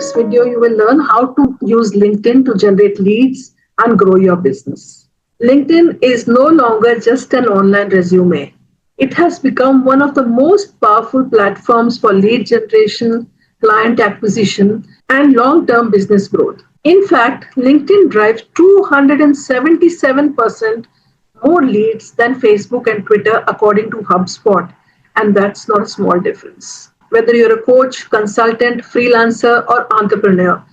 this video, you will learn how to use LinkedIn to generate leads and grow your business. LinkedIn is no longer just an online resume. It has become one of the most powerful platforms for lead generation, client acquisition, and long-term business growth. In fact, LinkedIn drives 277% more leads than Facebook and Twitter, according to HubSpot, and that's not a small difference. Whether you're a coach, consultant, freelancer, or entrepreneur,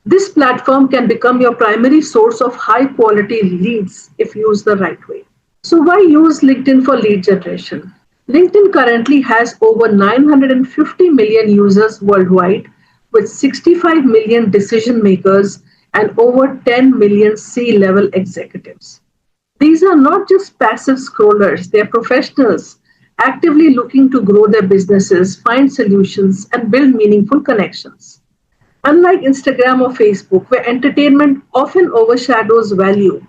this platform can become your primary source of high quality leads if used the right way. So, why use LinkedIn for lead generation? LinkedIn currently has over 950 million users worldwide, with 65 million decision makers and over 10 million C-level executives. These are not just passive scrollers, they are professionals actively looking to grow their businesses, find solutions, and build meaningful connections. Unlike Instagram or Facebook, where entertainment often overshadows value,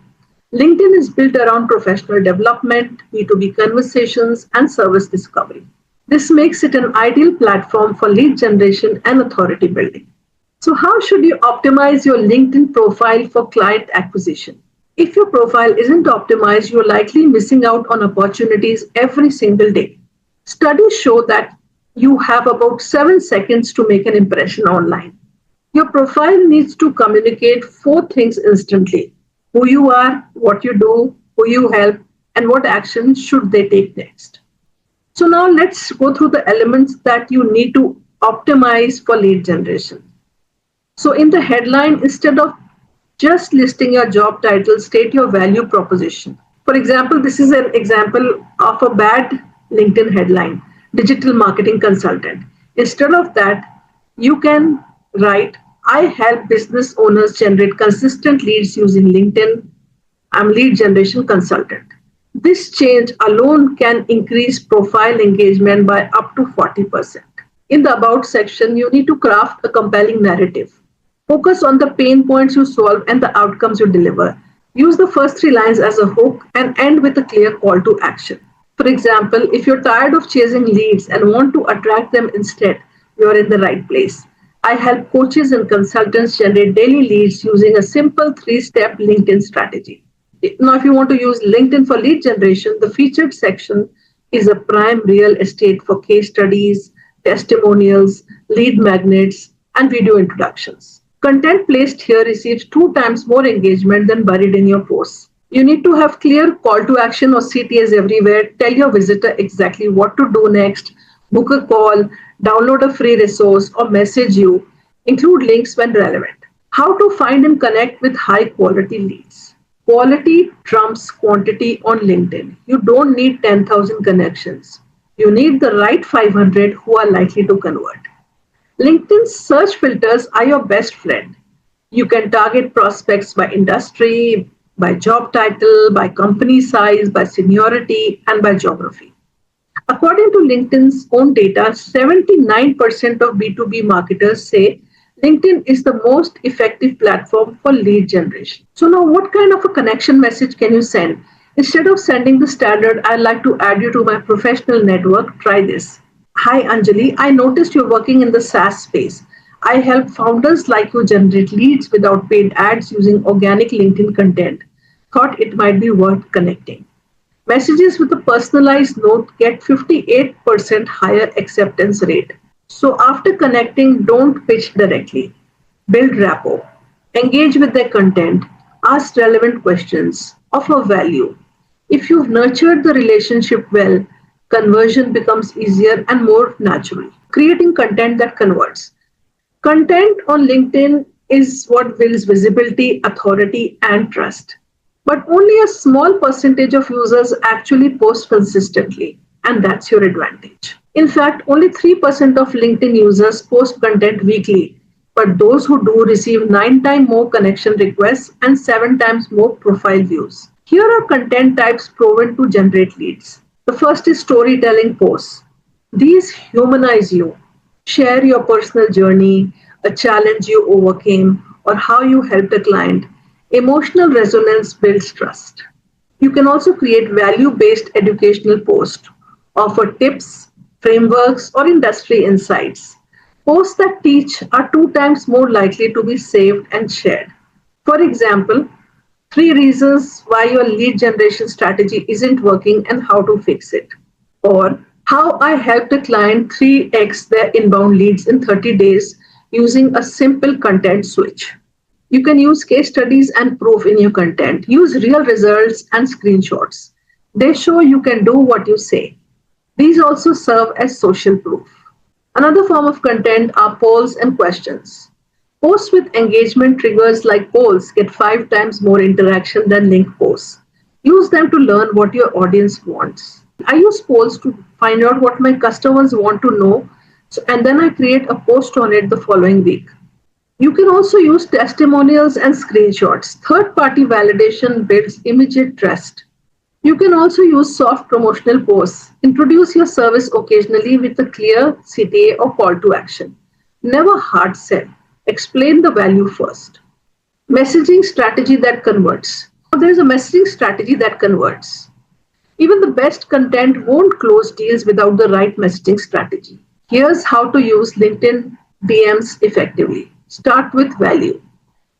LinkedIn is built around professional development, B2B conversations, and service discovery. This makes it an ideal platform for lead generation and authority building. So, how should you optimize your LinkedIn profile for client acquisition? If your profile isn't optimized, you're likely missing out on opportunities every single day. Studies show that you have about 7 seconds to make an impression online. Your profile needs to communicate 4 things instantly: who you are, what you do, who you help, and what actions should they take next. So now let's go through the elements that you need to optimize for lead generation. So in the headline, instead of just listing your job title, state your value proposition. For example, this is an example of a bad LinkedIn headline: digital marketing consultant. Instead of that, you can write, I help business owners generate consistent leads using LinkedIn. I'm lead generation consultant. This change alone can increase profile engagement by up to 40%. In the About section, you need to craft a compelling narrative. Focus on the pain points you solve and the outcomes you deliver. Use the first 3 lines as a hook and end with a clear call to action. For example, if you're tired of chasing leads and want to attract them instead, you're in the right place. I help coaches and consultants generate daily leads using a simple 3-step LinkedIn strategy. Now, if you want to use LinkedIn for lead generation, the featured section is a prime real estate for case studies, testimonials, lead magnets, and video introductions. Content placed here receives 2 times more engagement than buried in your posts. You need to have clear call to action or CTAs everywhere. Tell your visitor exactly what to do next, book a call, download a free resource, or message you. Include links when relevant. How to find and connect with high quality leads. Quality trumps quantity on LinkedIn. You don't need 10,000 connections. You need the right 500 who are likely to convert. LinkedIn's search filters are your best friend. You can target prospects by industry, by job title, by company size, by seniority, and by geography. According to LinkedIn's own data, 79% of B2B marketers say LinkedIn is the most effective platform for lead generation. So now what kind of a connection message can you send? Instead of sending the standard, I'd like to add you to my professional network, try this. Hi Anjali, I noticed you're working in the SaaS space. I help founders like you generate leads without paid ads using organic LinkedIn content. Thought it might be worth connecting. Messages with a personalized note get 58% higher acceptance rate. So after connecting, don't pitch directly. Build rapport. Engage with their content. Ask relevant questions. Offer value. If you've nurtured the relationship well, conversion becomes easier and more natural. Creating content that converts. Content on LinkedIn is what builds visibility, authority, and trust. But only a small percentage of users actually post consistently, and that's your advantage. In fact, only 3% of LinkedIn users post content weekly, but those who do receive 9 times more connection requests and 7 times more profile views. Here are content types proven to generate leads. The first is storytelling posts. These humanize you. Share your personal journey, a challenge you overcame, or how you helped a client. Emotional resonance builds trust. You can also create value-based educational posts, offer tips, frameworks, or industry insights. Posts that teach are 2 times more likely to be saved and shared. For example, 3 reasons why your lead generation strategy isn't working and how to fix it. Or how I helped a client 3x their inbound leads in 30 days using a simple content switch. You can use case studies and proof in your content. Use real results and screenshots. They show you can do what you say. These also serve as social proof. Another form of content are polls and questions. Posts with engagement triggers like polls get 5 times more interaction than link posts. Use them to learn what your audience wants. I use polls to find out what my customers want to know, and then I create a post on it the following week. You can also use testimonials and screenshots. Third party validation builds immediate trust. You can also use soft promotional posts. Introduce your service occasionally with a clear CTA or call to action. Never hard sell. Explain the value first. Messaging strategy that converts. There is a messaging strategy that converts. Even the best content won't close deals without the right messaging strategy. Here's how to use LinkedIn DMs effectively. Start with value.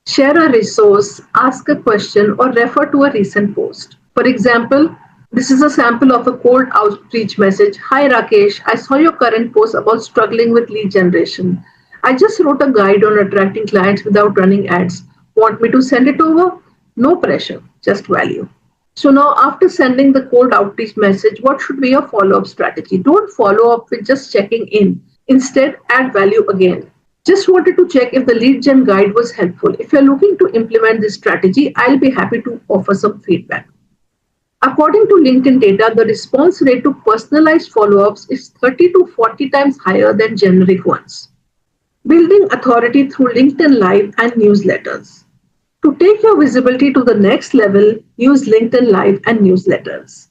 Share a resource, ask a question, or refer to a recent post. For example, this is a sample of a cold outreach message. Hi Rakesh, I saw your current post about struggling with lead generation. I just wrote a guide on attracting clients without running ads. Want me to send it over? No pressure, just value. So now after sending the cold outreach message, what should be your follow-up strategy? Don't follow up with just checking in. Instead, add value again. Just wanted to check if the lead gen guide was helpful. If you're looking to implement this strategy, I'll be happy to offer some feedback. According to LinkedIn data, the response rate to personalized follow-ups is 30 to 40 times higher than generic ones. Building authority through LinkedIn Live and newsletters. To take your visibility to the next level, use LinkedIn Live and newsletters.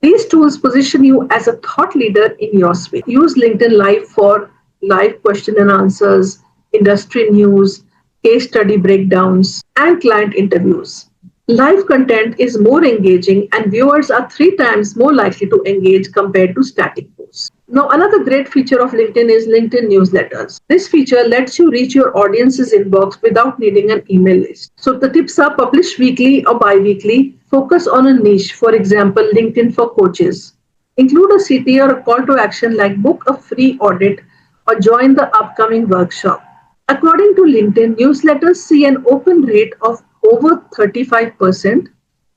These tools position you as a thought leader in your space. Use LinkedIn Live for live question and answers, industry news, case study breakdowns, and client interviews. Live content is more engaging and viewers are 3 times more likely to engage compared to static posts. Now, another great feature of LinkedIn is LinkedIn newsletters. This feature lets you reach your audience's inbox without needing an email list. So the tips are publish weekly or bi-weekly, focus on a niche, for example, LinkedIn for coaches. Include a CTA or a call to action like book a free audit or join the upcoming workshop. According to LinkedIn, newsletters see an open rate of over 35%,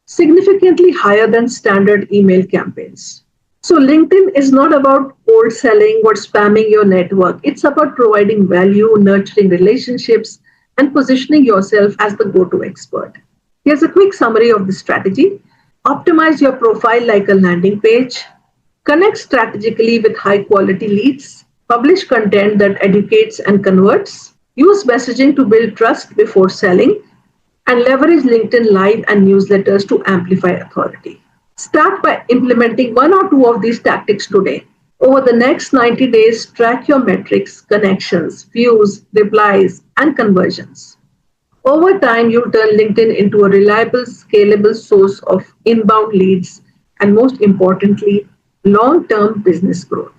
significantly higher than standard email campaigns. So LinkedIn is not about cold selling or spamming your network. It's about providing value, nurturing relationships, and positioning yourself as the go-to expert. Here's a quick summary of the strategy. Optimize your profile like a landing page. Connect strategically with high-quality leads. Publish content that educates and converts. Use messaging to build trust before selling. And leverage LinkedIn Live and newsletters to amplify authority. Start by implementing 1 or 2 of these tactics today. Over the next 90 days, track your metrics, connections, views, replies, and conversions. Over time, you'll turn LinkedIn into a reliable, scalable source of inbound leads and, most importantly, long-term business growth.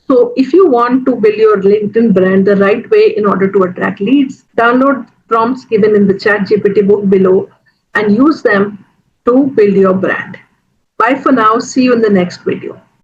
So if you want to build your LinkedIn brand the right way in order to attract leads, download prompts given in the ChatGPT book below and use them to build your brand. Bye for now. See you in the next video.